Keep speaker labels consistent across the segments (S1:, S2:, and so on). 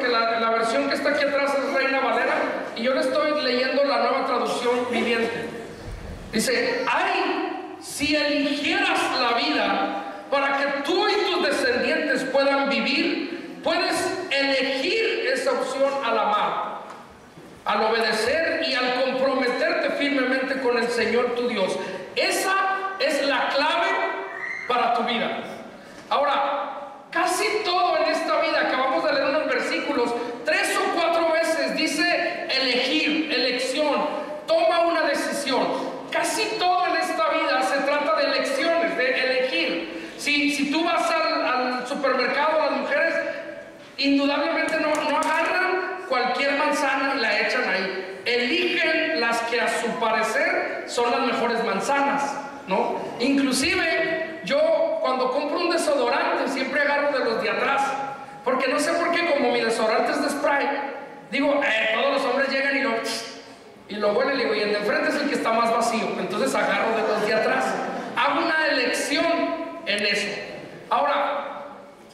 S1: porque la versión que está aquí atrás es Reina Valera y yo le estoy leyendo la Nueva Traducción Viviente. Dice: ay, si eligieras la vida para que tú y tus descendientes puedan vivir, puedes elegir esa opción al amar, al obedecer y al comprometerte firmemente con el Señor tu Dios. Esa es la clave para tu vida. Ahora, casi todo en esta vida, acabamos de leer unos versículos, 3 o 4 veces dice elegir, elección, toma una decisión. Casi todo en esta vida se trata de elecciones, de elegir. Si tú vas al supermercado, las mujeres indudablemente no agarran cualquier manzana y la echan ahí. Eligen las que a su parecer son las mejores manzanas, ¿no? Inclusive yo cuando compro un desodorante siempre agarro de los de atrás, porque no sé por qué, como mi desodorante es de spray, digo, todos los hombres llegan y lo huelen, digo, y el de enfrente es el que está más vacío, entonces agarro de los de atrás. Hago una elección en eso. Ahora,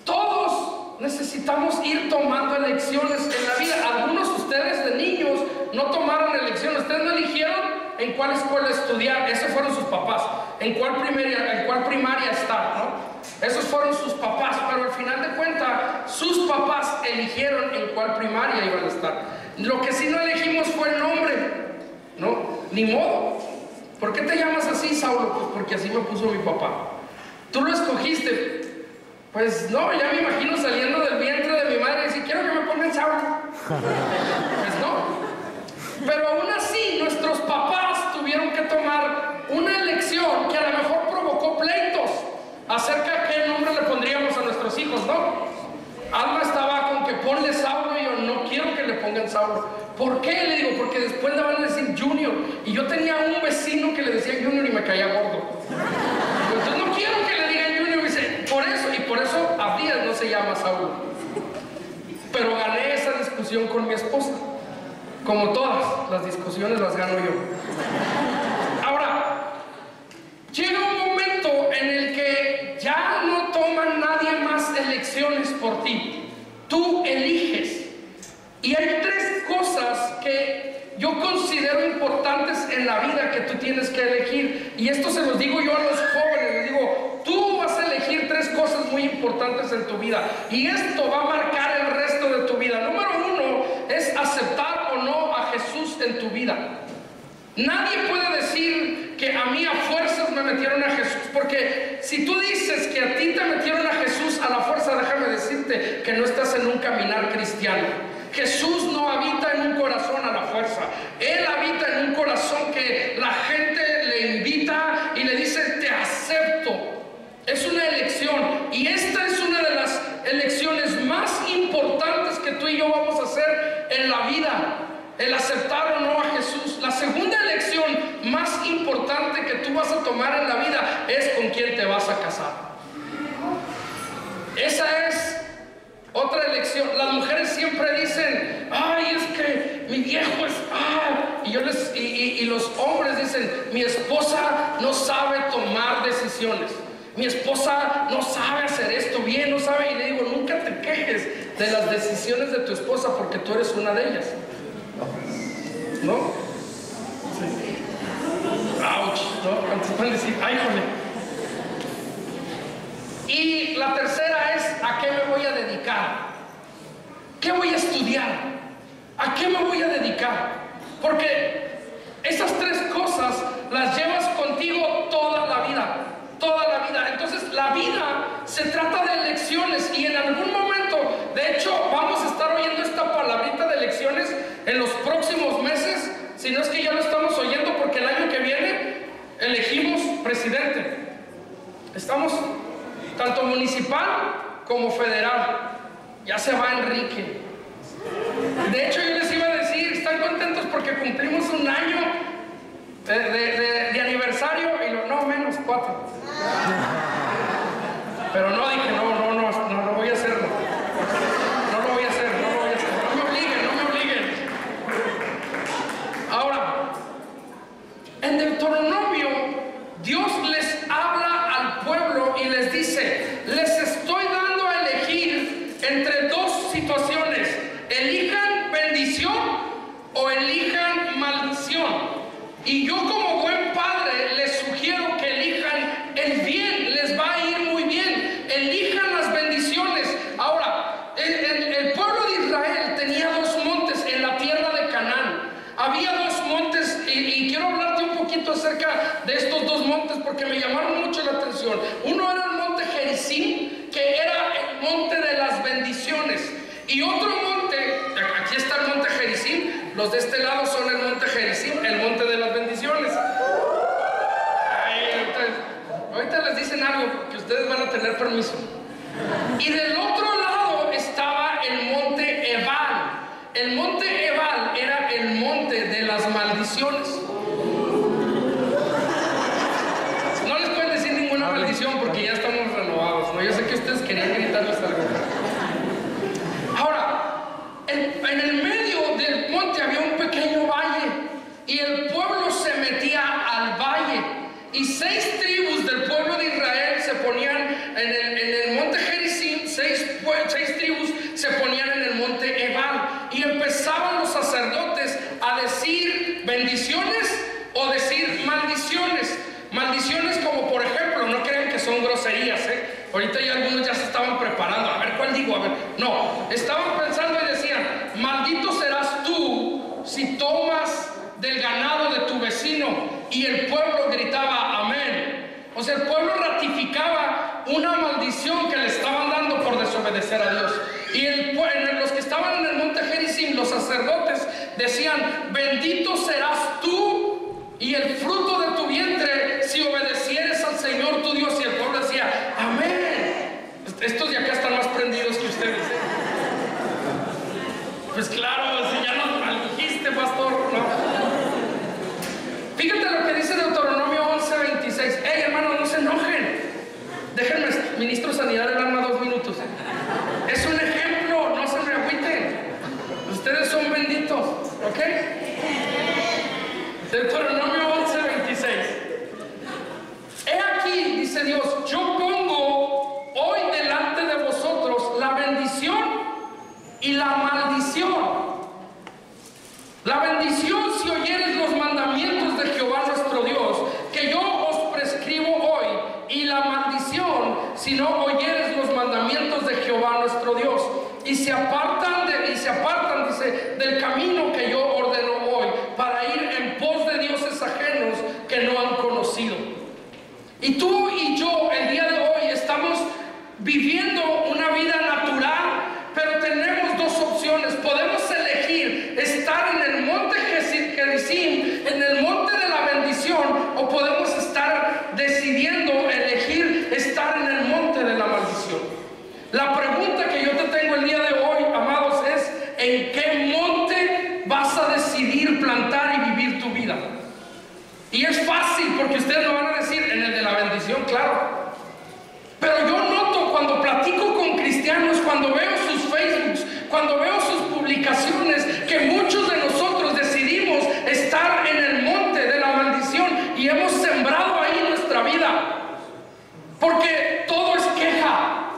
S1: todos necesitamos ir tomando elecciones en la vida. Algunos de ustedes de niños no tomaron elecciones, ustedes no eligieron en cuál escuela estudiar, esos fueron sus papás, en cuál primaria estar, ¿no? Esos fueron sus papás, pero al final de cuentas sus papás eligieron en cuál primaria iban a estar. Lo que sí no elegimos fue el nombre, ¿no? Ni modo. ¿Por qué te llamas así, Saulo? Pues porque así me puso mi papá. ¿Tú lo escogiste? Pues no, ya me imagino saliendo del vientre de mi madre y decir, quiero que me pongan Saulo. Pues no. Pero aún así, nuestros papás tuvieron que tomar una elección que a lo mejor provocó pleitos acerca de qué nombre le pondríamos a nuestros hijos, ¿no? Alma estaba con que ponle Saulo y yo no quiero que le pongan Saulo. ¿Por qué? Le digo, porque después le van a decir Junior. Y yo tenía un vecino que le decía Junior y me caía gordo. Entonces no quiero que le digan Junior. Y dice, por eso Abdías no se llama Saulo. Pero gané esa discusión con mi esposa. Como todas las discusiones las gano yo. Ahora, llega un momento en el que ya no toman nadie más elecciones por ti. Tú eliges. Y hay 3 cosas que yo considero importantes en la vida que tú tienes que elegir. Y esto se los digo yo a los jóvenes. Les digo, tú vas a elegir 3 cosas muy importantes en tu vida. Y esto va a marcar el resto de tu vida. Número 1 es aceptar o no a Jesús en tu vida. Nadie puede decir que a mí a fuerzas me metieron a Jesús, porque si tú dices que a ti te metieron a Jesús a la fuerza, déjame decirte que no estás en un caminar cristiano. Jesús no habita en un corazón a la fuerza. Él habita en un corazón que la gente le invita y le dice, te acepto. Es una elección, y esta es una de las elecciones más importantes que tú y yo vamos a hacer en la vida. El aceptar o no a Jesús. La segunda elección más importante que tú vas a tomar en la vida es con quién te vas a casar. Esa es otra elección. Las mujeres siempre dicen, ay, es que mi viejo es... Y los hombres dicen, mi esposa no sabe tomar decisiones. Mi esposa no sabe hacer esto bien, no sabe. Y le digo, nunca te quejes de las decisiones de tu esposa porque tú eres una de ellas. ¿No? Sí. ¡Auch! ¿No? Cuando pueden decir, ¡ay, jole! Y la tercera es, ¿a qué me voy a dedicar? ¿Qué voy a estudiar? ¿A qué me voy a dedicar? Porque esas 3 cosas las llevas contigo toda la vida. Toda la vida. Entonces, la vida se trata de elecciones, y en algún momento, de hecho, vamos a estar oyendo esta palabrita de elecciones en los próximos meses, si no es que ya lo estamos oyendo, porque el año que viene elegimos presidente. Estamos tanto municipal como federal. Ya se va Enrique. De hecho, yo les iba a decir, ¿están contentos porque cumplimos un año de aniversario? Y no, menos 4. Pero no, dije, no voy a hacerlo. No lo voy a hacer. No me obliguen. Ahora, en Deuteronomio, Dios les habla al pueblo y les dice, les estoy dando a elegir entre 2 situaciones. de estos dos montes porque me llamaron mucho la atención. Uno era el monte Gerizim, que era el monte de las bendiciones. Y otro monte, aquí está el monte Gerizim, los de este lado son el monte Gerizim, el monte de las bendiciones. Ay, ahorita les dicen algo que ustedes van a tener permiso. Y del otro lado estaba el monte Ebal. El monte Ebal era el monte de las maldiciones. No les pueden decir ninguna maldición porque ya estamos renovados, ¿no? Yo sé que ustedes querían gritarles algo. Ahora, en el medio del monte había un pequeño valle y el pueblo se metía al valle. Y 6 tribus del pueblo de Israel se ponían en el monte Gerizim, 6 tribus se ponían en el monte Ebal. Y empezaban los sacerdotes a decir bendiciones o decir maldiciones. Maldiciones como por ejemplo, no crean que son groserías, ahorita ya algunos ya se estaban preparando, a ver cuál digo, a ver, no, estaban pensando y decían: maldito serás tú si tomas del ganado de tu vecino. Y el pueblo gritaba amén. O sea, el pueblo ratificaba una maldición que le estaban dando por desobedecer a Dios. Y los que estaban en el monte Gerizim, los sacerdotes decían: bendito serás tú y el fruto de tu vientre si obedecieres al Señor tu Dios. Y el pueblo decía amén. Estos de acá están más prendidos que ustedes. Pues claro, si ya nos maldijiste, pastor, no. Fíjate lo que dice Deuteronomio 11:26. Hey, hermanos, no se enojen. Déjenme, ministro Sanidad, el alma 2 minutos. Es un ejemplo, no se me agüiten. Ustedes son benditos, ¿ok? Deuteronomio 11:26. He aquí, dice Dios, yo pongo hoy delante de vosotros la bendición y la maldición. La bendición si oyeres los mandamientos de Jehová nuestro Dios, que yo os prescribo hoy, y la maldición si no oyeres los mandamientos de Jehová nuestro Dios, y se apartan, dice, del camino que yo ordeno hoy, para ir en pos de dioses ajenos que no han conocido. Y tú y yo el día de hoy estamos viviendo una vida natural, pero tenemos dos opciones. Podemos elegir estar en el monte Gerizim, en el monte de la bendición, o podemos estar decidiendo elegir estar en el monte de la maldición. La pregunta que yo te tengo el día de hoy, amados, es: ¿en qué monte vas a decidir plantar y vivir tu vida? Y es fácil porque ustedes lo van a decir: en el de la bendición, claro. Pero yo noto cuando platico con cristianos, cuando veo sus Facebooks, cuando veo sus publicaciones, que muchos de nosotros decidimos estar en el monte de la maldición y hemos sembrado ahí nuestra vida. Porque todo es queja,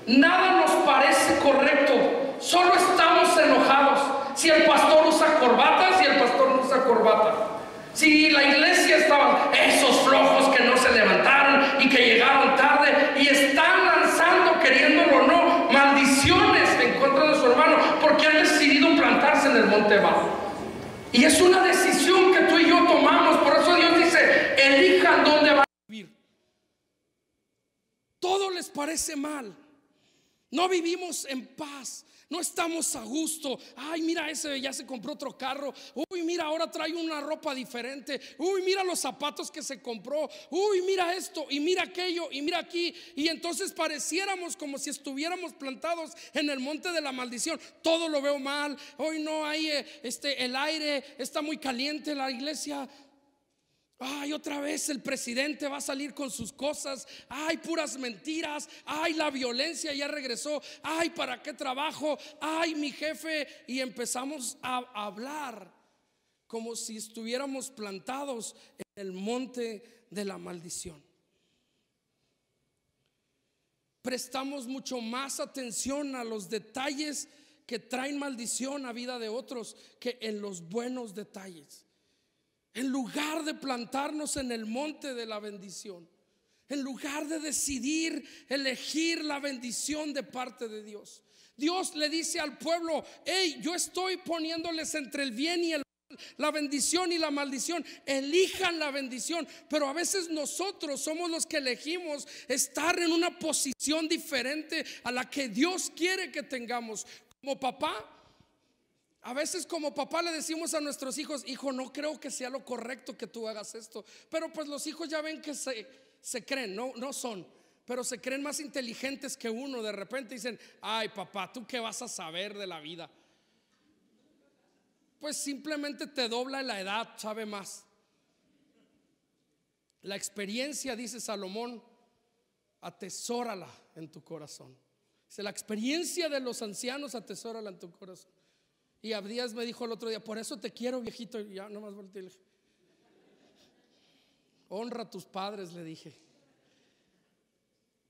S1: nada nos parece correcto, solo estamos enojados. Si el pastor usa corbata, si el pastor no usa corbata. Si la iglesia estaba, esos flojos que no se levantaron y que llegaron tarde y están lanzando, queriéndolo o no, maldiciones en contra de su hermano porque han decidido plantarse en el monte Ebal. Y es una decisión que tú y yo tomamos. Por eso Dios dice: elijan dónde van a vivir. Todo les parece mal. No vivimos en paz. No estamos a gusto. Ay, mira, ese ya se compró otro carro. Uy, mira, ahora trae una ropa diferente. Uy, mira los zapatos que se compró. Uy, mira esto y mira aquello y mira aquí. Y entonces pareciéramos como si estuviéramos plantados en el monte de la maldición. Todo lo veo mal. Hoy no hay el aire está muy caliente. La iglesia. Ay, otra vez el presidente va a salir con sus cosas. Ay, puras mentiras. Ay, la violencia ya regresó. Ay, ¿para qué trabajo? Ay, mi jefe. Y empezamos a hablar como si estuviéramos plantados en el monte de la maldición. Prestamos mucho más atención a los detalles que traen maldición a vida de otros que en los buenos detalles. En lugar de plantarnos en el monte de la bendición, en lugar de decidir elegir la bendición de parte de Dios, Dios le dice al pueblo: hey, yo estoy poniéndoles entre el bien y el la bendición y la maldición. Elijan la bendición. Pero a veces nosotros somos los que elegimos estar en una posición diferente a la que Dios quiere que tengamos. Como papá, a veces como papá le decimos a nuestros hijos: hijo, no creo que sea lo correcto que tú hagas esto. Pero pues los hijos ya ven que se creen, no son, pero se creen más inteligentes que uno. De repente dicen: ay, papá, ¿tú qué vas a saber de la vida? Pues simplemente te dobla la edad, sabe más. La experiencia, dice Salomón, atesórala en tu corazón. Dice: la experiencia de los ancianos, atesórala en tu corazón. Y Abdías me dijo el otro día: por eso te quiero, viejito. Y ya nomás volteé y le dije: honra a tus padres, le dije.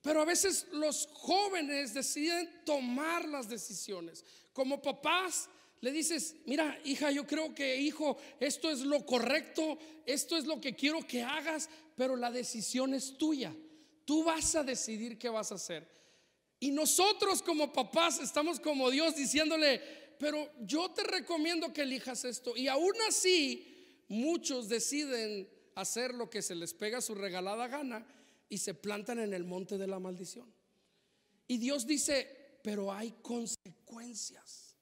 S1: Pero a veces los jóvenes deciden tomar las decisiones. Como papás le dices: mira, hija, yo creo que, hijo, esto es lo correcto, esto es lo que quiero que hagas, pero la decisión es tuya. Tú vas a decidir qué vas a hacer. Y nosotros como papás estamos como Dios diciéndole: pero yo te recomiendo que elijas esto. Y aún así muchos deciden hacer lo que se les pega su regalada gana y se plantan en el monte de la maldición. Y Dios dice: pero hay consecuencias.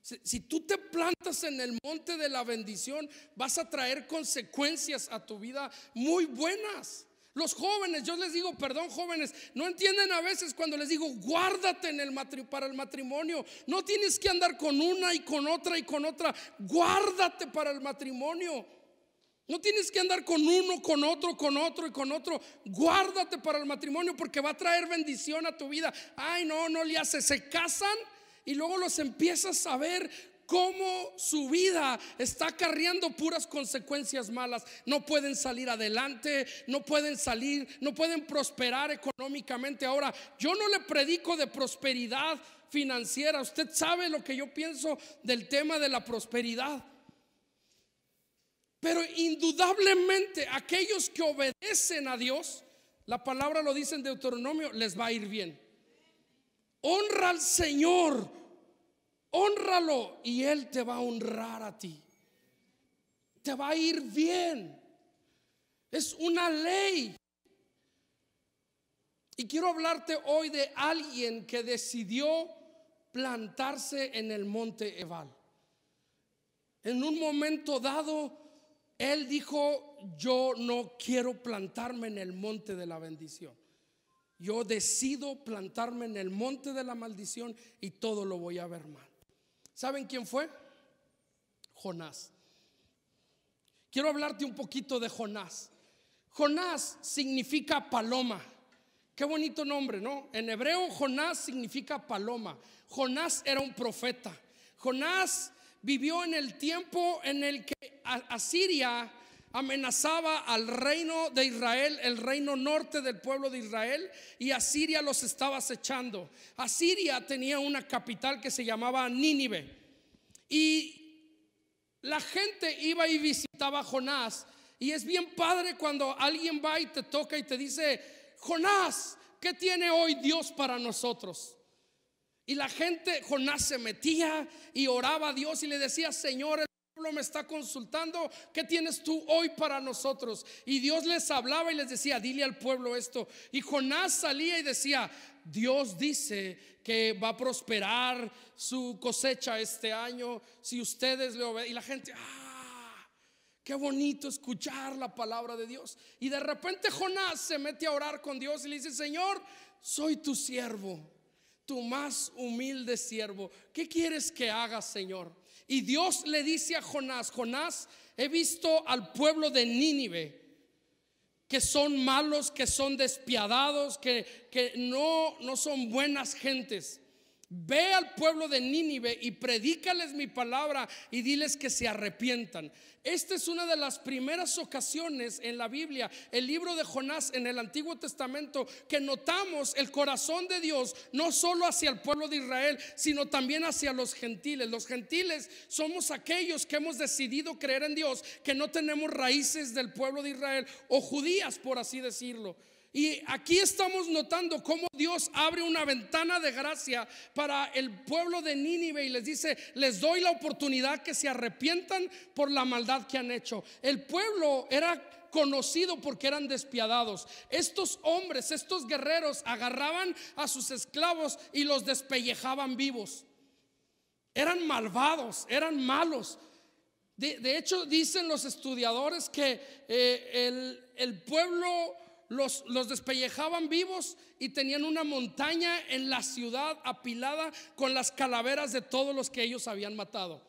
S1: Si tú te plantas en el monte de la bendición, vas a traer consecuencias a tu vida muy buenas. Los jóvenes, yo les digo, perdón, jóvenes, no entienden a veces cuando les digo: guárdate para el matrimonio. No tienes que andar con una y con otra y con otra. Guárdate para el matrimonio. No tienes que andar con uno, con otro, con otro y con otro. Guárdate para el matrimonio, porque va a traer bendición a tu vida. Ay, no le hace. Se casan y luego los empiezas a ver cómo su vida está acarreando puras consecuencias malas. No pueden salir adelante, no pueden prosperar económicamente. Ahora, yo no le predico de prosperidad financiera. Usted sabe lo que yo pienso del tema de la prosperidad. Pero indudablemente aquellos que obedecen a Dios, la palabra lo dice en Deuteronomio, les va a ir bien. Honra al Señor, honralo, y Él te va a honrar a ti. Te va a ir bien. Es una ley. Y quiero hablarte hoy de alguien que decidió plantarse en el monte Ebal. En un momento dado, él dijo: yo no quiero plantarme en el monte de la bendición. Yo decido plantarme en el monte de la maldición y todo lo voy a ver mal. ¿Saben quién fue? Jonás. Quiero hablarte un poquito de Jonás. Jonás significa paloma. Qué bonito nombre, ¿no? En hebreo, Jonás significa paloma. Jonás era un profeta. Jonás vivió en el tiempo en el que Asiria amenazaba al reino de Israel, el reino norte del pueblo de Israel, y Asiria los estaba acechando. Asiria tenía una capital que se llamaba Nínive, y la gente iba y visitaba a Jonás. Y es bien padre cuando alguien va y te toca y te dice: Jonás, ¿qué tiene hoy Dios para nosotros? Y la gente, Jonás se metía y oraba a Dios y le decía: Señor, el pueblo me está consultando, ¿qué tienes tú hoy para nosotros? Y Dios les hablaba y les decía: dile al pueblo esto. Y Jonás salía y decía: Dios dice que va a prosperar su cosecha este año si ustedes le obedecen. Y la gente: qué bonito escuchar la palabra de Dios. Y de repente Jonás se mete a orar con Dios y le dice: Señor, soy tu siervo, tu más humilde siervo. ¿Qué quieres que haga, Señor? Y Dios le dice a Jonás: Jonás, he visto al pueblo de Nínive, que son malos, que son despiadados, que no son buenas gentes. Ve al pueblo de Nínive y predícales mi palabra y diles que se arrepientan. Esta es una de las primeras ocasiones en la Biblia, el libro de Jonás en el Antiguo Testamento, que notamos el corazón de Dios no solo hacia el pueblo de Israel, sino también hacia los gentiles. Los gentiles somos aquellos que hemos decidido creer en Dios, que no tenemos raíces del pueblo de Israel o judías, por así decirlo. Y aquí estamos notando cómo Dios abre una ventana de gracia para el pueblo de Nínive y les dice: les doy la oportunidad que se arrepientan por la maldad que han hecho. El pueblo era conocido porque eran despiadados. Estos hombres, estos guerreros, agarraban a sus esclavos y los despellejaban vivos. Eran malvados, eran malos. De hecho, dicen los estudiadores que el pueblo los despellejaban vivos y tenían una montaña en la ciudad apilada con las calaveras de todos los que ellos habían matado.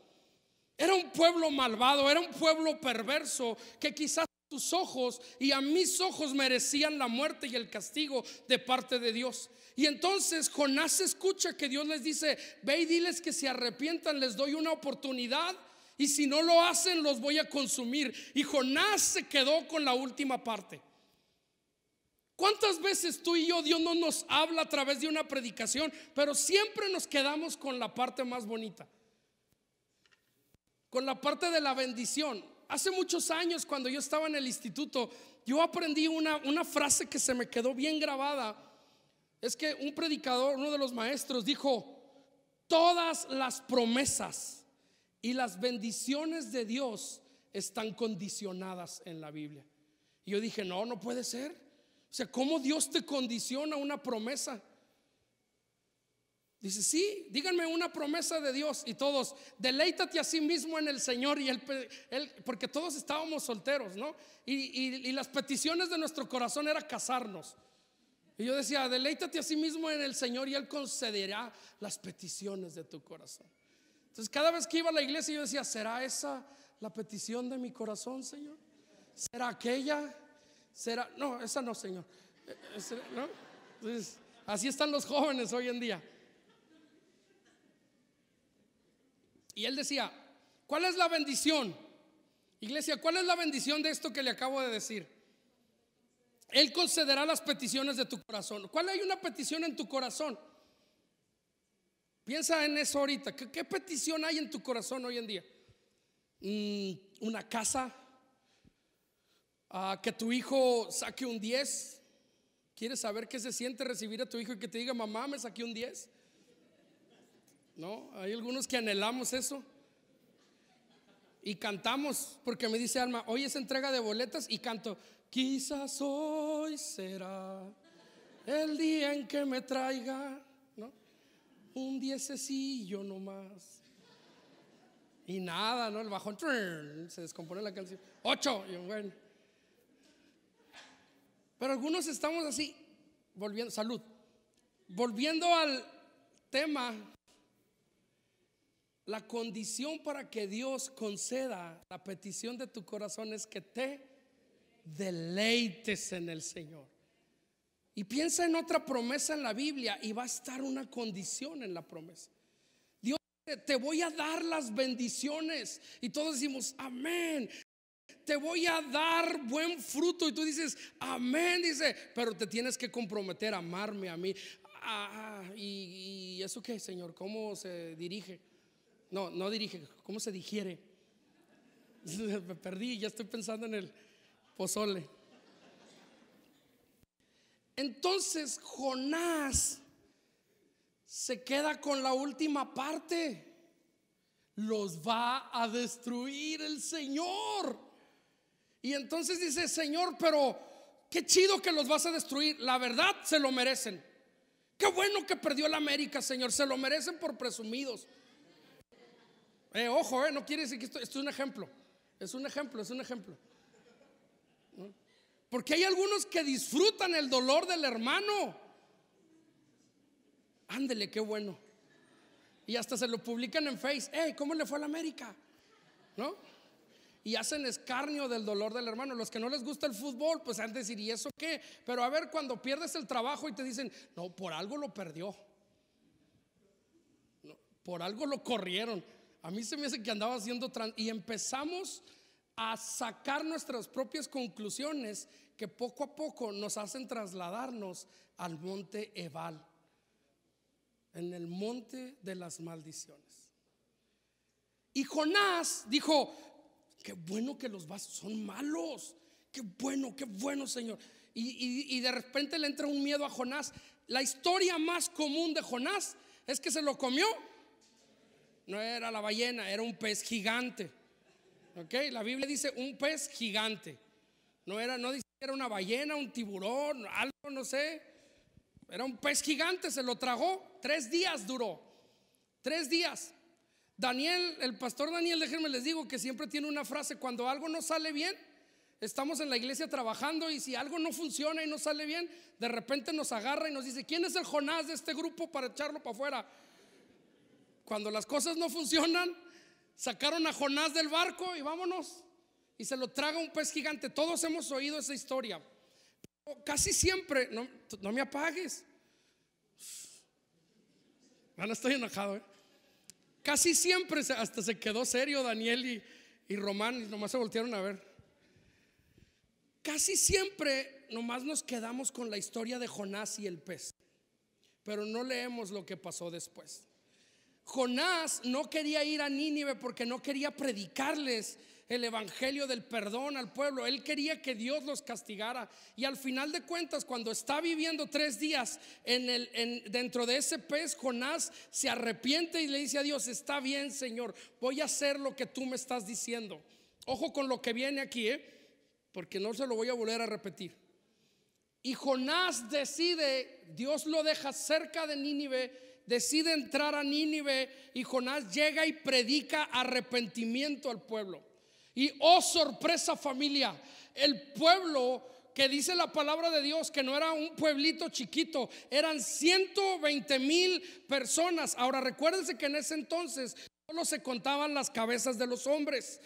S1: Era un pueblo malvado, era un pueblo perverso que quizás a tus ojos y a mis ojos merecían la muerte y el castigo de parte de Dios. Y entonces Jonás escucha que Dios les dice: ve y diles que se arrepientan, les doy una oportunidad, y si no lo hacen los voy a consumir. Y Jonás se quedó con la última parte. ¿Cuántas veces tú y yo, Dios no nos habla a través de una predicación, pero siempre nos quedamos con la parte más bonita, con la parte de la bendición? Hace muchos años, cuando yo estaba en el instituto, yo aprendí una frase que se me quedó bien grabada. Es que un predicador, uno de los maestros, dijo: todas las promesas y las bendiciones de Dios están condicionadas en la Biblia. Y yo dije: no puede ser. O sea, ¿cómo Dios te condiciona una promesa? Dice: sí, díganme una promesa de Dios. Y todos: deleítate a sí mismo en el Señor. Y él, porque todos estábamos solteros, ¿no? Y las peticiones de nuestro corazón era casarnos. Y yo decía: deleítate a sí mismo en el Señor y Él concederá las peticiones de tu corazón. Entonces cada vez que iba a la iglesia yo decía: ¿será esa la petición de mi corazón, Señor? ¿Será aquella? ¿Será? No, esa no, Señor. ¿No? Entonces, así están los jóvenes hoy en día. Y él decía: ¿cuál es la bendición? Iglesia, ¿cuál es la bendición de esto que le acabo de decir? Él concederá las peticiones de tu corazón. ¿Cuál hay una petición en tu corazón? Piensa en eso ahorita. ¿Qué petición hay en tu corazón hoy en día? Una casa, que tu hijo saque un 10. ¿Quieres saber qué se siente recibir a tu hijo y que te diga: mamá, me saqué un 10? No, hay algunos que anhelamos eso. Y cantamos, porque me dice Alma: hoy es entrega de boletas, y canto: quizás hoy será el día en que me traiga, ¿no?, un 10cillo nomás. Y nada, ¿no? El bajón se descompone la canción. 8. Y bueno. Pero algunos estamos así, volviendo, salud. Volviendo al tema, la condición para que Dios conceda la petición de tu corazón es que te deleites en el Señor. Y piensa en otra promesa en la Biblia y va a estar una condición en la promesa. Dios dice: te voy a dar las bendiciones. Y todos decimos: amén. Te voy a dar buen fruto. Y tú dices: amén. Dice: pero te tienes que comprometer a amarme a mí. ¿Y eso qué, Señor? ¿Cómo se dirige? No dirige, ¿cómo se digiere? Me perdí, ya estoy pensando en el pozole. Entonces Jonás se queda con la última parte. Los va a destruir el Señor. Y entonces dice: Señor, pero qué chido que los vas a destruir. La verdad, se lo merecen. Qué bueno que perdió el América, Señor. Se lo merecen por presumidos. Ojo, no quiere decir que esto es un ejemplo. Es un ejemplo. ¿No? Porque hay algunos que disfrutan el dolor del hermano. Ándele, qué bueno. Y hasta se lo publican en Face. ¿Cómo le fue a la América? ¿No? Y hacen escarnio del dolor del hermano. Los que no les gusta el fútbol, pues han de decir: ¿y eso qué? Pero a ver, cuando pierdes el trabajo y te dicen: no, por algo lo perdió, no, por algo lo corrieron. A mí se me hace que andaba haciendo y empezamos a sacar nuestras propias conclusiones que poco a poco nos hacen trasladarnos al monte Ebal, en el monte de las maldiciones. Y Jonás dijo: qué bueno que los vasos son malos. Qué bueno, Señor.
S2: y de repente le entra un miedo a Jonás. La historia más común de Jonás es que se lo comió. No era la ballena, era un pez gigante. Okay, la Biblia dice un pez gigante. No dice que era una ballena, un tiburón, algo, no sé. Era un pez gigante, se lo tragó. 3 días duró. 3 días. Daniel, el pastor Daniel, déjenme les digo que siempre tiene una frase: cuando algo no sale bien, estamos en la iglesia trabajando, y si algo no funciona y no sale bien, de repente nos agarra y nos dice: ¿quién es el Jonás de este grupo para echarlo para afuera? Cuando las cosas no funcionan, sacaron a Jonás del barco y vámonos, y se lo traga un pez gigante. Todos hemos oído esa historia. Pero casi siempre, no me apagues. Bueno, estoy enojado, Casi siempre, hasta se quedó serio Daniel y Román, y nomás se voltearon a ver. Casi siempre nomás nos quedamos con la historia de Jonás y el pez, pero no leemos lo que pasó después. Jonás no quería ir a Nínive porque no quería predicarles el evangelio del perdón al pueblo. Él quería que Dios los castigara. Y al final de cuentas, cuando está viviendo 3 días dentro de ese pez, Jonás se arrepiente y le dice a Dios: está bien, Señor, voy a hacer lo que tú me estás diciendo. Ojo con lo que viene aquí, porque no se lo voy a volver a repetir. Y Jonás decide, Dios lo deja cerca de Nínive, decide entrar a Nínive, y Jonás llega y predica arrepentimiento al pueblo. Y oh sorpresa, familia, el pueblo, que dice la palabra de Dios que no era un pueblito chiquito, eran 120,000 personas. Ahora recuérdense que en ese entonces solo se contaban las cabezas de los hombres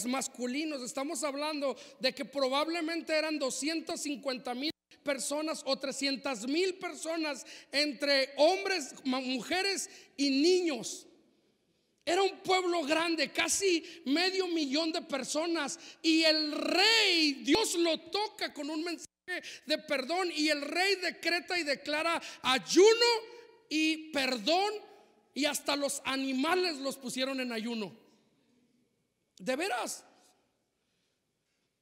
S2: masculinos. Estamos hablando de que probablemente eran 250,000 personas o 300,000 personas, entre hombres, mujeres y niños. Era un pueblo grande, casi 500,000 de personas. Y el rey, Dios lo toca con un mensaje de perdón, y el rey decreta y declara ayuno y perdón, y hasta los animales los pusieron en ayuno. De veras.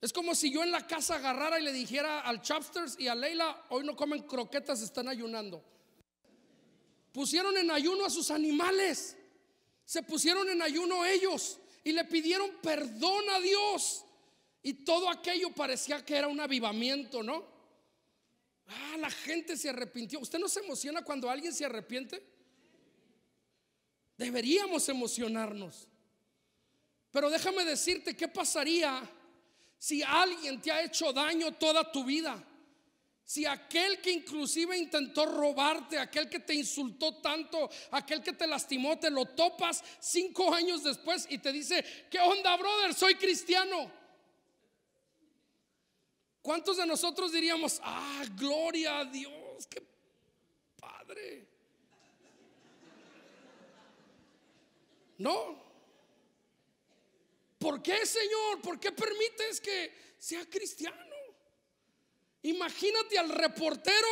S2: Es como si yo en la casa agarrara y le dijera al Chopsters y a Leila: hoy no comen croquetas, están ayunando. Pusieron en ayuno a sus animales. Se pusieron en ayuno ellos y le pidieron perdón a Dios. Y todo aquello parecía que era un avivamiento, ¿no? La gente se arrepintió. ¿Usted no se emociona cuando alguien se arrepiente? Deberíamos emocionarnos. Pero déjame decirte, ¿qué pasaría si alguien te ha hecho daño toda tu vida? Si aquel que inclusive intentó robarte, aquel que te insultó tanto, aquel que te lastimó, te lo topas 5 años después y te dice: ¿qué onda, brother? Soy cristiano. ¿Cuántos de nosotros diríamos: gloria a Dios, qué padre? No. ¿Por qué, Señor? ¿Por qué permites que sea cristiano? Imagínate al reportero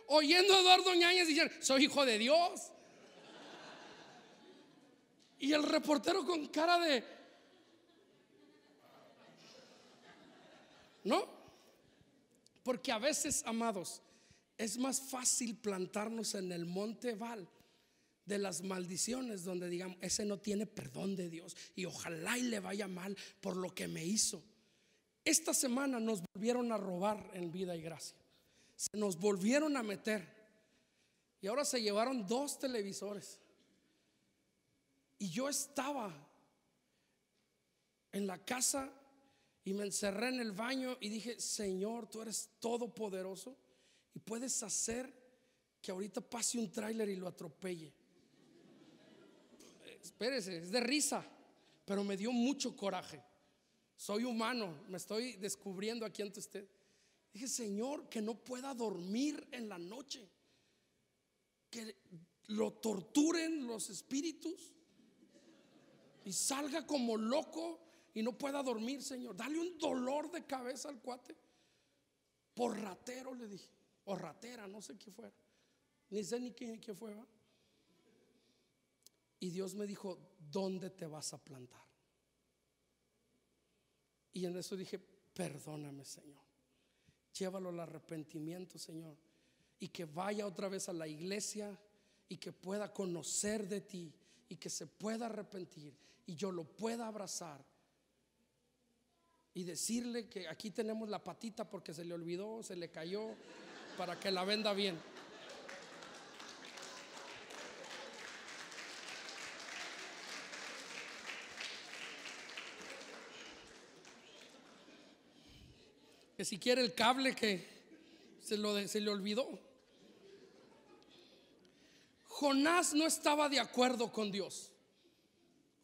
S2: oyendo a Eduardo Ñañez diciendo: soy hijo de Dios. Y el reportero con cara de ¿no? Porque a veces, amados, es más fácil plantarnos en el monte Val de las maldiciones, donde digamos: ese no tiene perdón de Dios y ojalá y le vaya mal por lo que me hizo. Esta semana nos volvieron a robar en Vida y Gracia. Se nos volvieron a meter. Y ahora se llevaron 2 televisores. Y yo estaba en la casa y me encerré en el baño y dije: Señor, tú eres todopoderoso y puedes hacer que ahorita pase un tráiler y lo atropelle. Espérese, es de risa, pero me dio mucho coraje. Soy humano, me estoy descubriendo aquí ante usted. Dije: Señor, que no pueda dormir en la noche, que lo torturen los espíritus y salga como loco y no pueda dormir. Señor, dale un dolor de cabeza al cuate. Por ratero, le dije, o ratera, no sé qué fuera, ni sé ni qué fue, ¿va? Y Dios me dijo: ¿dónde te vas a plantar? Y en eso dije: perdóname, Señor. llévalo al arrepentimiento, Señor, y que vaya otra vez a la iglesia y que pueda conocer de ti y que se pueda arrepentir y yo lo pueda abrazar y decirle que aquí tenemos la patita porque se le olvidó, se le cayó, para que la venda bien. Que si quiere el cable que se le olvidó. Jonás no estaba de acuerdo con Dios.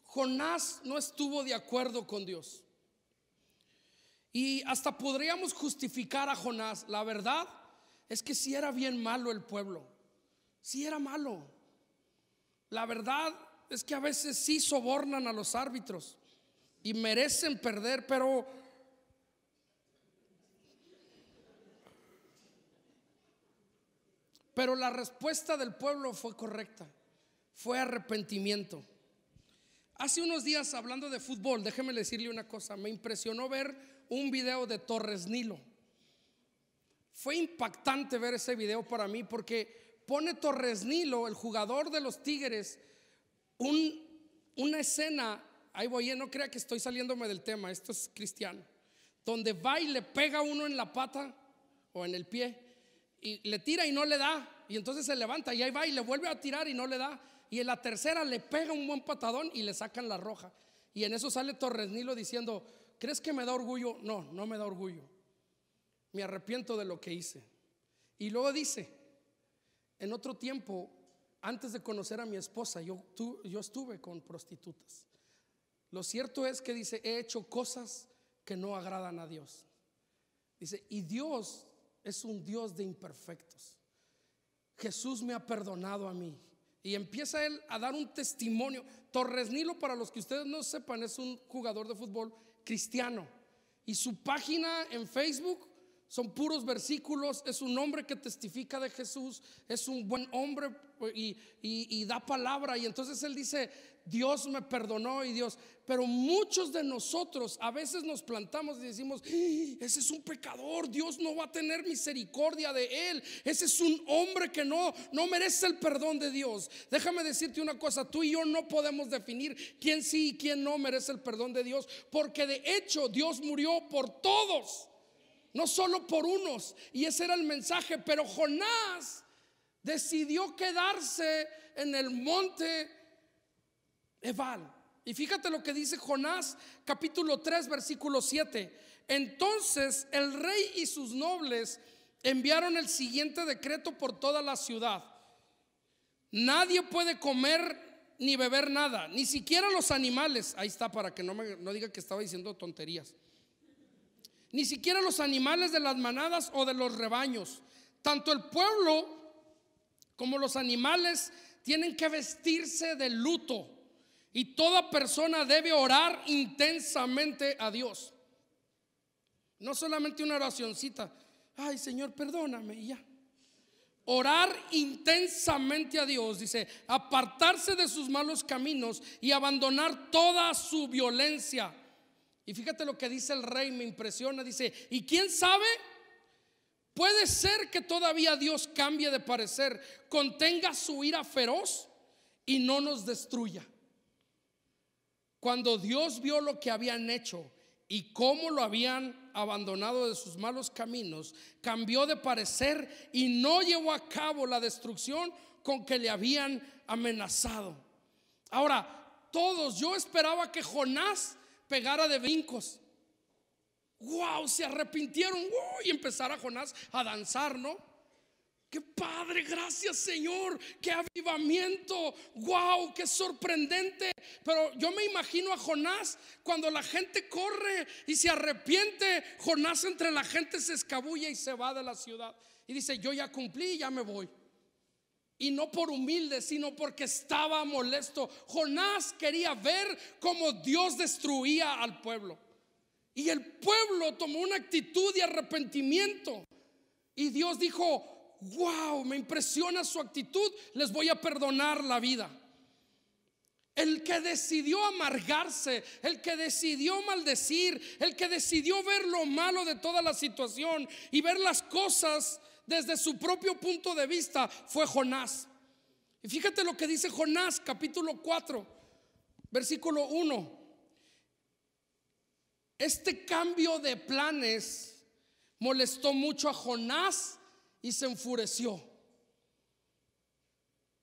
S2: Jonás no estuvo de acuerdo con Dios. Y hasta podríamos justificar a Jonás. La verdad es que sí era bien malo el pueblo. Sí era malo. La verdad es que a veces sí sobornan a los árbitros y merecen perder, pero la respuesta del pueblo fue correcta. Fue arrepentimiento. Hace unos días, hablando de fútbol, déjeme decirle una cosa. Me impresionó ver un video de Torres Nilo. Fue impactante ver ese video para mí, porque pone Torres Nilo, el jugador de los Tigres, una escena. Ahí voy, no crea que estoy saliéndome del tema, esto es cristiano, donde va y le pega uno en la pata o en el pie y le tira y no le da, y entonces se levanta y ahí va y le vuelve a tirar y no le da, y en la tercera le pega un buen patadón y le sacan la roja. Y en eso sale Torres Nilo diciendo: ¿crees que me da orgullo? No, no me da orgullo, me arrepiento de lo que hice. Y luego dice: en otro tiempo, antes de conocer a mi esposa, yo estuve con prostitutas. Lo cierto es que dice: he hecho cosas que no agradan a Dios. Dice: y Dios es un Dios de imperfectos. Jesús me ha perdonado a mí. Y empieza él a dar un testimonio. Torres Nilo, para los que ustedes no sepan, es un jugador de fútbol cristiano. Y su página en Facebook son puros versículos. Es un hombre que testifica de Jesús. Es un buen hombre y da palabra. Y entonces él dice: Dios me perdonó y Dios. Pero muchos de nosotros a veces nos plantamos y decimos: ese es un pecador, Dios no va a tener misericordia de él. Ese es un hombre que no merece el perdón de Dios. Déjame decirte una cosa: tú y yo no podemos definir quién sí y quién no merece el perdón de Dios, porque de hecho Dios murió por todos, no solo por unos. Y ese era el mensaje. Pero Jonás decidió quedarse en el monte Ebal. Y fíjate lo que dice Jonás, capítulo 3, versículo 7. Entonces el rey y sus nobles enviaron el siguiente decreto por toda la ciudad: nadie puede comer ni beber nada, ni siquiera los animales. Ahí está, para que no diga que estaba diciendo tonterías. Ni siquiera los animales de las manadas o de los rebaños. Tanto el pueblo como los animales tienen que vestirse de luto, y toda persona debe orar intensamente a Dios. No solamente una oracioncita: ay, Señor, perdóname, y ya. Orar intensamente a Dios, dice: apartarse de sus malos caminos y abandonar toda su violencia. Y fíjate lo que dice el rey, me impresiona. Dice: y quién sabe, puede ser que todavía Dios cambie de parecer, contenga su ira feroz y no nos destruya. Cuando Dios vio lo que habían hecho y cómo lo habían abandonado de sus malos caminos, cambió de parecer y no llevó a cabo la destrucción con que le habían amenazado. Ahora, yo esperaba que Jonás pegara de brincos. Wow, se arrepintieron. Y empezara Jonás a danzar, ¿no? Qué padre, gracias Señor, qué avivamiento, wow, qué sorprendente. Pero yo me imagino a Jonás cuando la gente corre y se arrepiente. Jonás entre la gente se escabulla y se va de la ciudad y dice: yo ya cumplí, ya me voy. Y no por humilde, sino porque estaba molesto. Jonás quería ver cómo Dios destruía al pueblo, y el pueblo tomó una actitud de arrepentimiento. Y Dios dijo: wow, me impresiona su actitud, les voy a perdonar la vida. El que decidió amargarse, el que decidió maldecir, el que decidió ver lo malo de toda la situación y ver las cosas desde su propio punto de vista, fue Jonás. Y fíjate lo que dice Jonás, capítulo 4, versículo 1. Este cambio de planes molestó mucho a Jonás y se enfureció.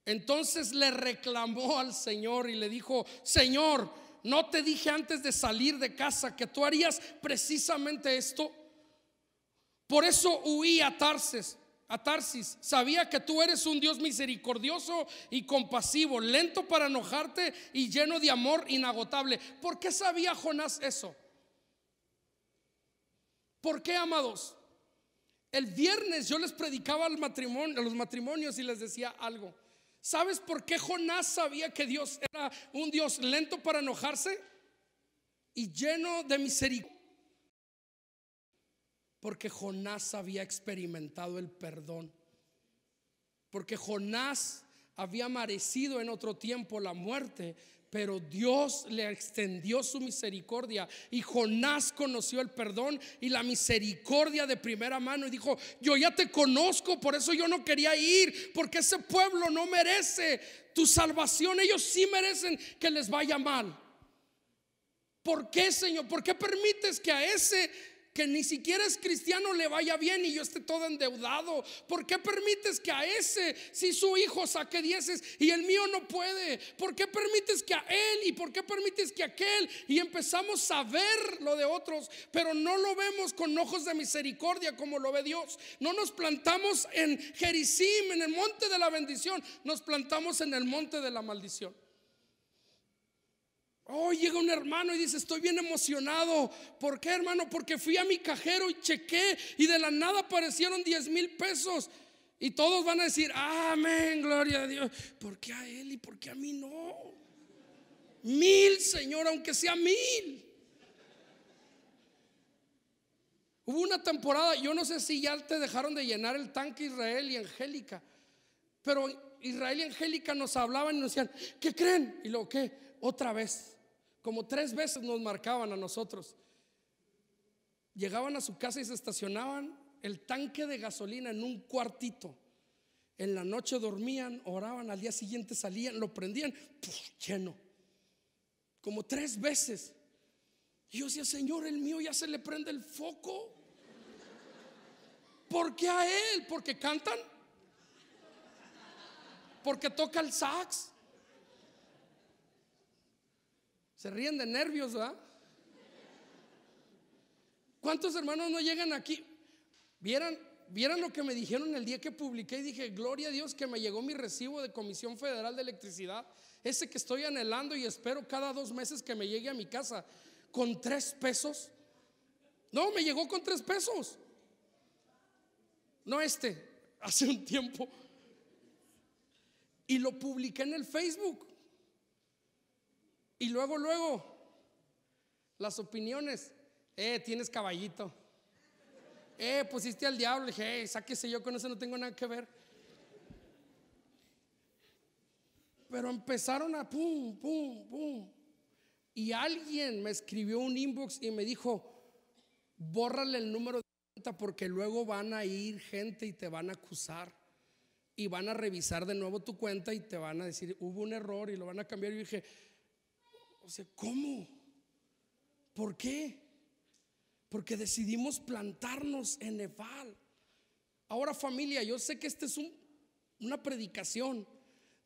S2: Entonces le reclamó al Señor y le dijo: Señor, ¿no te dije antes de salir de casa que tú harías precisamente esto? Por eso huí a Tarsis. Sabía que tú eres un Dios misericordioso y compasivo, lento para enojarte y lleno de amor inagotable. ¿Por qué sabía Jonás eso? ¿Por qué, amados? El viernes yo les predicaba a los matrimonios y les decía algo. ¿Sabes por qué Jonás sabía que Dios era un Dios lento para enojarse y lleno de misericordia? Porque Jonás había experimentado el perdón. Porque Jonás había merecido en otro tiempo la muerte, pero Dios le extendió su misericordia y Jonás conoció el perdón y la misericordia de primera mano y dijo: yo ya te conozco, por eso yo no quería ir, porque ese pueblo no merece tu salvación, ellos sí merecen que les vaya mal. ¿Por qué, Señor? ¿Por qué permites que a ese que ni siquiera es cristiano le vaya bien y yo esté todo endeudado? ¿Por qué permites que a ese, si su hijo saque 10 y el mío no puede? ¿Por qué permites que a él y por qué permites que a aquel? Y empezamos a ver lo de otros, pero no lo vemos con ojos de misericordia como lo ve Dios. No nos plantamos en Gerizim, en el monte de la bendición, nos plantamos en el monte de la maldición. Oh, llega un hermano y dice: estoy bien emocionado. ¿Por qué, hermano? Porque fui a mi cajero y chequé y de la nada aparecieron 10,000 pesos. Y todos van a decir: amén, gloria a Dios. ¿Por qué a él y por qué a mí no? 1,000, Señor, aunque sea 1,000. Hubo una temporada, yo no sé si ya te dejaron de llenar el tanque Israel y Angélica, pero Israel y Angélica nos hablaban y nos decían: ¿qué creen? Y luego, ¿qué? Otra vez. Como 3 veces nos marcaban a nosotros. Llegaban a su casa y se estacionaban el tanque de gasolina en un cuartito. En la noche dormían, oraban, al día siguiente salían, lo prendían, lleno. Como 3 veces. Y yo decía: Señor, el mío ya se le prende el foco. ¿Por qué a él? ¿Porque cantan? ¿Porque toca el sax? Se ríen de nervios, ¿verdad? ¿Cuántos hermanos no llegan aquí? ¿Vieran lo que me dijeron el día que publiqué? Y dije: gloria a Dios que me llegó mi recibo de Comisión Federal de Electricidad, ese que estoy anhelando y espero cada 2 meses que me llegue a mi casa, con 3 pesos. No, me llegó con 3 pesos. No, hace un tiempo. Y lo publiqué en el Facebook. Y luego las opiniones: tienes caballito, pusiste al diablo. Le dije: sáquese, yo con eso no tengo nada que ver. Pero empezaron a pum, pum, pum. Y alguien me escribió un inbox y me dijo: bórrale el número de cuenta porque luego van a ir gente y te van a acusar y van a revisar de nuevo tu cuenta y te van a decir: hubo un error, y lo van a cambiar. Y dije: o sea, ¿cómo? ¿Por qué? Porque decidimos plantarnos en Nebal. Ahora, familia, yo sé que esta es una predicación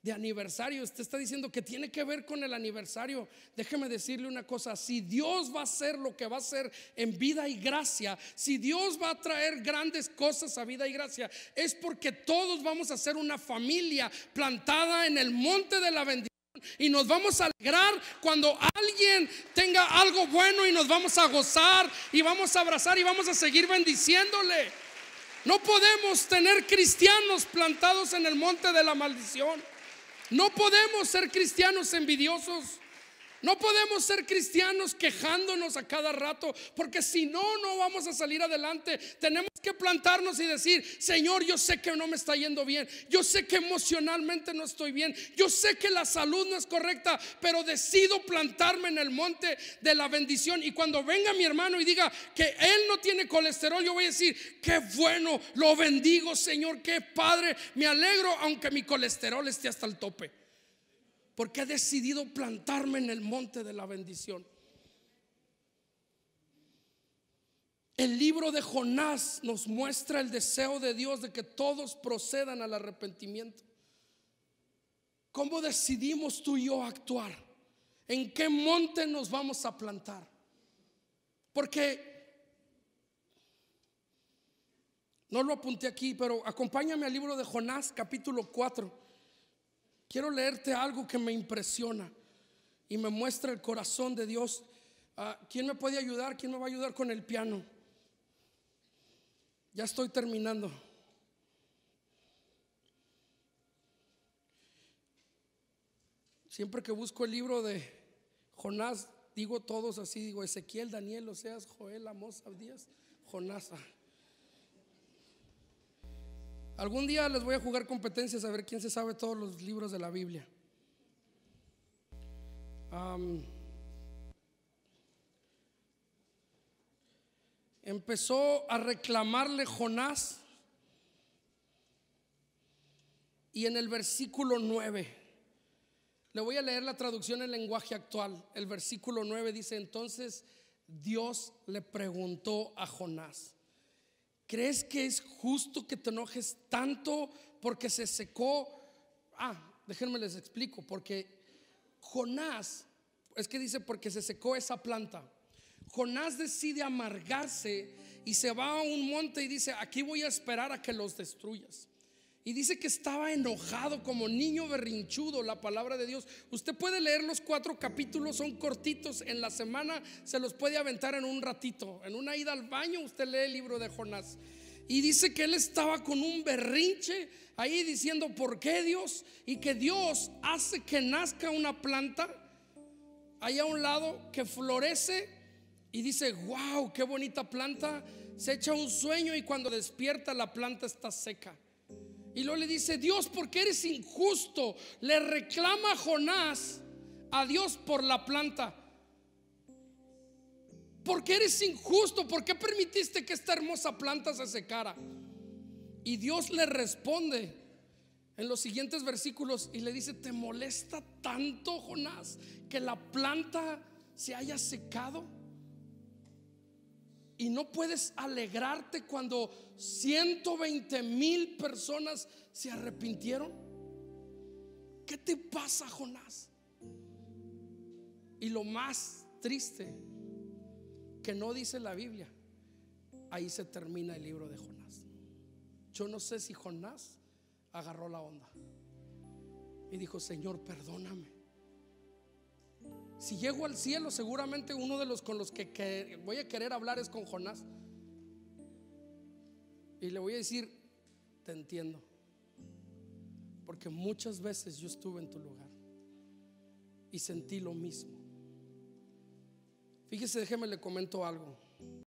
S2: de aniversario. Usted está diciendo que tiene que ver con el aniversario. Déjeme decirle una cosa: si Dios va a hacer lo que va a hacer en Vida y Gracia, si Dios va a traer grandes cosas a Vida y Gracia, es porque todos vamos a ser una familia plantada en el monte de la bendición. Y nos vamos a alegrar cuando alguien tenga algo bueno, y nos vamos a gozar y vamos a abrazar y vamos a seguir bendiciéndole. No podemos tener cristianos plantados en el monte de la maldición. No podemos ser cristianos envidiosos. No podemos ser cristianos quejándonos a cada rato, porque si no, no vamos a salir adelante. Tenemos que plantarnos y decir: Señor, yo sé que no me está yendo bien, yo sé que emocionalmente no estoy bien, yo sé que la salud no es correcta, pero decido plantarme en el monte de la bendición. Y cuando venga mi hermano y diga que él no tiene colesterol, yo voy a decir: qué bueno, lo bendigo, Señor, qué padre, me alegro, aunque mi colesterol esté hasta el tope, porque he decidido plantarme en el monte de la bendición. El libro de Jonás nos muestra el deseo de Dios de que todos procedan al arrepentimiento. ¿Cómo decidimos tú y yo actuar? ¿En qué monte nos vamos a plantar? Porque no lo apunté aquí, pero acompáñame al libro de Jonás, capítulo 4. Quiero leerte algo que me impresiona y me muestra el corazón de Dios. ¿Quién me puede ayudar? ¿Quién me va a ayudar con el piano? Ya estoy terminando. Siempre que busco el libro de Jonás, digo todos así, digo Ezequiel, Daniel, Oseas, Joel, Amós, Abdías, Jonás. Algún día les voy a jugar competencias a ver quién se sabe todos los libros de la Biblia. Empezó a reclamarle Jonás, y en el versículo 9, le voy a leer la traducción en lenguaje actual. El versículo 9 dice: entonces Dios le preguntó a Jonás: ¿crees que es justo que te enojes tanto porque se secó? Déjenme les explico. Porque Jonás, es que dice porque se secó esa planta. Jonás decide amargarse y se va a un monte y dice: aquí voy a esperar a que los destruyas. Y dice que estaba enojado como niño berrinchudo. La palabra de Dios, usted puede leer los 4 capítulos, son cortitos. En la semana se los puede aventar en un ratito. En una ida al baño usted lee el libro de Jonás. Y dice que él estaba con un berrinche ahí diciendo: ¿por qué, Dios? Y que Dios hace que nazca una planta ahí a un lado que florece. Y dice: wow, qué bonita planta. Se echa un sueño y cuando despierta la planta está seca. Y luego le dice: Dios, ¿por qué eres injusto? Le reclama Jonás a Dios por la planta. ¿Por qué eres injusto? ¿Por qué permitiste que esta hermosa planta se secara? Y Dios le responde en los siguientes versículos y le dice: ¿te molesta tanto, Jonás, que la planta se haya secado? Y no puedes alegrarte cuando 120,000 personas se arrepintieron. ¿Qué te pasa, Jonás? Y lo más triste, que no dice la Biblia, ahí se termina el libro de Jonás. Yo no sé si Jonás agarró la onda y dijo: Señor, perdóname. Si llego al cielo, seguramente uno de los con los que voy a querer hablar es con Jonás. Y le voy a decir: te entiendo, porque muchas veces yo estuve en tu lugar y sentí lo mismo. Fíjese, déjeme le comento algo.